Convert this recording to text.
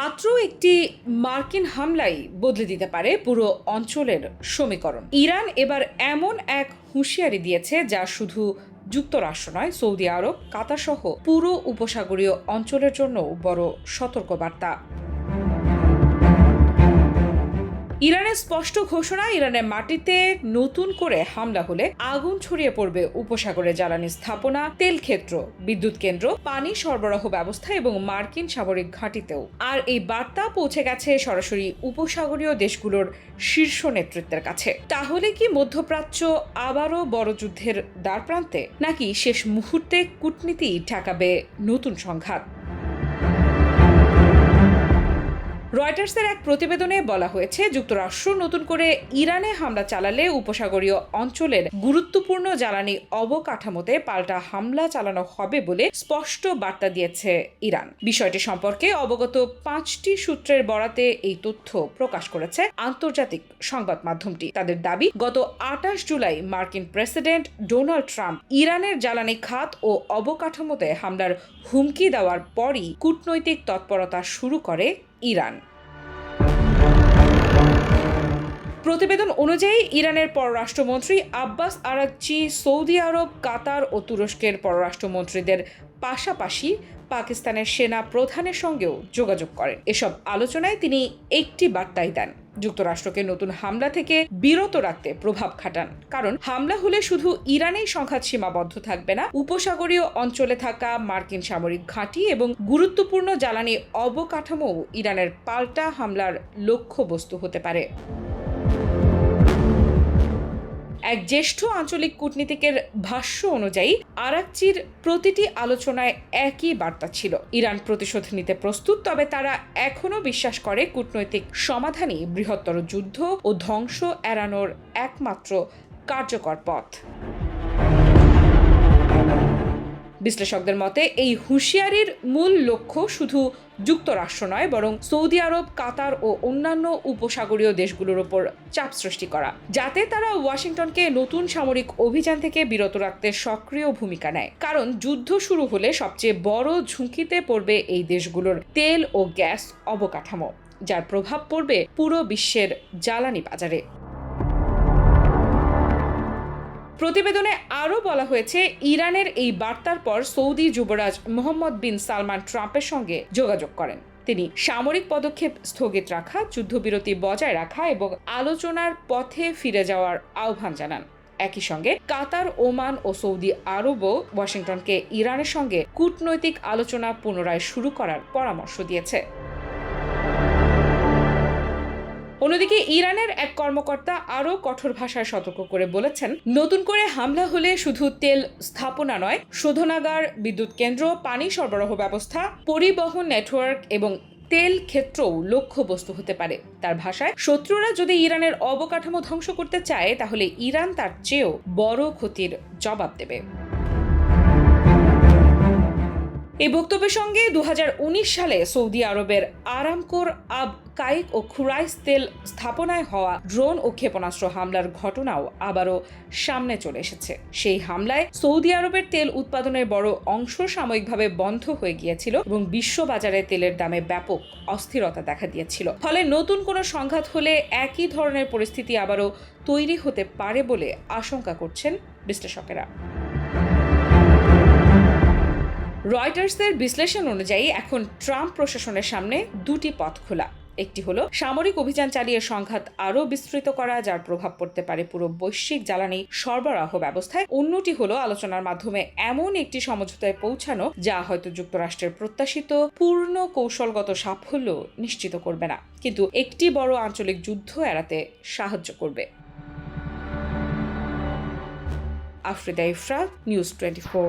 মাত্র একটি মার্কিন হামলাই বদলে দিতে পারে পুরো অঞ্চলের সমীকরণ। ইরান এবার এমন এক হুঁশিয়ারি দিয়েছে যা শুধু যুক্তরাষ্ট্র নয়, সৌদি আরব, কাতার সহ পুরো উপসাগরীয় অঞ্চলের জন্য বড় সতর্কবার্তা। ইরানের স্পষ্ট ঘোষণা, ইরানের মাটিতে নতুন করে হামলা হলে আগুন ছড়িয়ে পড়বে উপসাগরে জ্বালানি স্থাপনা, তেল ক্ষেত্র, বিদ্যুৎ কেন্দ্র, পানি সরবরাহ ব্যবস্থা এবং মার্কিন সামরিক ঘাঁটিতেও। আর এই বার্তা পৌঁছে গেছে সরাসরি উপসাগরীয় দেশগুলোর শীর্ষ নেতৃত্বের কাছে। তাহলে কি মধ্যপ্রাচ্য আবারও বড় যুদ্ধের দ্বারপ্রান্তে, নাকি শেষ মুহূর্তে কূটনীতি ঠেকাবে নতুন সংঘাত? রয়টার্সের এক প্রতিবেদনে বলা হয়েছে, যুক্তরাষ্ট্র নতুন করে ইরানে হামলা চালালে উপসাগরীয় অঞ্চলের গুরুত্বপূর্ণ জ্বালানি অবকাঠামোতে পাল্টা হামলা চালানো হবে বলে স্পষ্ট বার্তা দিয়েছে ইরান। বিষয়টি সম্পর্কে অবগত 5টি সূত্রের বরাতে এই তথ্য প্রকাশ করেছে আন্তর্জাতিক সংবাদ মাধ্যমটি। তাদের দাবি, গত 28 জুলাই মার্কিন প্রেসিডেন্ট ডোনাল্ড ট্রাম্প ইরানের জ্বালানি খাত ও অবকাঠামোতে হামলার হুমকি দেওয়ার পরই কূটনৈতিক তৎপরতা শুরু করে ইরান। প্রতিবেদন অনুযায়ী ইরানের পররাষ্ট্রমন্ত্রী আব্বাস আরাগচি সৌদি আরব, কাতার ও তুরস্কের পররাষ্ট্রমন্ত্রীদের পাশাপাশি পাকিস্তানের সেনা প্রধানের সঙ্গেও যোগাযোগ করেন। এসব আলোচনায় তিনি একটি বার্তাই দেন, যুক্তরাষ্ট্রকে নতুন হামলা থেকে বিরত রাখতে প্রভাব খাটান। কারণ হামলা হলে শুধু ইরানেই সংঘাত সীমাবদ্ধ থাকবে না, উপসাগরীয় অঞ্চলে থাকা মার্কিন সামরিক ঘাঁটি এবং গুরুত্বপূর্ণ জ্বালানি অবকাঠামো ইরানের পাল্টা হামলার লক্ষ্যবস্তু হতে পারে। এক জ্যেষ্ঠ আঞ্চলিক কূটনীতিকের ভাষ্য অনুযায়ী আরাগচির প্রতিটি আলোচনায় একই বার্তা ছিল, ইরান প্রতিশোধ নিতে প্রস্তুত, তবে তারা এখনও বিশ্বাস করে কূটনৈতিক সমাধানই বৃহত্তর যুদ্ধ ও ধ্বংস এড়ানোর একমাত্র কার্যকর পথ। বিশ্লেষকদের মতে এই হুঁশিয়ারির মূল লক্ষ্য শুধু যুক্তরাষ্ট্র নয়, বরং সৌদি আরব, কাতার ও অন্যান্য উপসাগরীয় দেশগুলোর উপর চাপ সৃষ্টি করা, যাতে তারা ওয়াশিংটনকে নতুন সামরিক অভিযান থেকে বিরত রাখতে সক্রিয় ভূমিকা নেয়। কারণ যুদ্ধ শুরু হলে সবচেয়ে বড় ঝুঁকিতে পড়বে এই দেশগুলোর তেল ও গ্যাস অবকাঠামো, যার প্রভাব পড়বে পুরো বিশ্বের জ্বালানি বাজারে। প্রতিবেদনে আরও বলা হয়েছে, ইরানের এই বার্তার পর সৌদি যুবরাজ মোহাম্মদ বিন সালমান ট্রাম্পের সঙ্গে যোগাযোগ করেন। তিনি সামরিক পদক্ষেপ স্থগিত রাখা, যুদ্ধবিরতি বজায় রাখা এবং আলোচনার পথে ফিরে যাওয়ার আহ্বান জানান। একই সঙ্গে কাতার, ওমান ও সৌদি আরবও ওয়াশিংটনকে ইরানের সঙ্গে কূটনৈতিক আলোচনা পুনরায় শুরু করার পরামর্শ দিয়েছে। অন্যদিকে ইরানের এক কর্মকর্তা আরও কঠোর ভাষায় সতর্ক করে বলেছেন, নতুন করে হামলা হলে শুধু তেল স্থাপনা নয়, শোধনাগার, বিদ্যুৎ কেন্দ্র, পানি সরবরাহ ব্যবস্থা, পরিবহন নেটওয়ার্ক এবং তেল ক্ষেত্রও লক্ষ্যবস্তু হতে পারে। তার ভাষায়, শত্রুরা যদি ইরানের অবকাঠামো ধ্বংস করতে চায়, তাহলে ইরান তার চেয়েও বড় ক্ষতির জবাব দেবে। এই বক্তব্যের সঙ্গে 2019 সালে সৌদি আরবের আরামকোর আব কাইক ও খুরাইস তেল স্থাপনায় হওয়া ড্রোন ও ক্ষেপণাস্ত্র হামলার ঘটনাও আবারও সামনে চলে এসেছে। সেই হামলায় সৌদি আরবের তেল উৎপাদনের বড় অংশ সাময়িকভাবে বন্ধ হয়ে গিয়েছিল এবং বিশ্ববাজারে তেলের দামে ব্যাপক অস্থিরতা দেখা দিয়েছিল। ফলে নতুন কোনো সংঘাত হলে একই ধরনের পরিস্থিতি আবারও তৈরি হতে পারে বলে আশঙ্কা করছেন বিশ্লেষকেরা। রয়টার্সের বিশ্লেষণ অনুযায়ী এখন ট্রাম্প প্রশাসনের সামনে দুটি পথ খোলা। একটি হলো সামরিক অভিযান চালিয়ে সংঘাত আরও বিস্তৃত করা, যার প্রভাব পড়তে পারে পুরো বৈশ্বিক জ্বালানি সরবরাহ ব্যবস্থায়। অন্যটি হলো আলোচনার মাধ্যমে এমন একটি সমঝোতায় পৌঁছানো যা হয়তো যুক্তরাষ্ট্রের প্রত্যাশিত পূর্ণ কৌশলগত সাফল্য নিশ্চিত করবে না, কিন্তু একটি বড় আঞ্চলিক যুদ্ধ এড়াতে সাহায্য করবে। আফ্রিদা ইফরাত, নিউজ 24।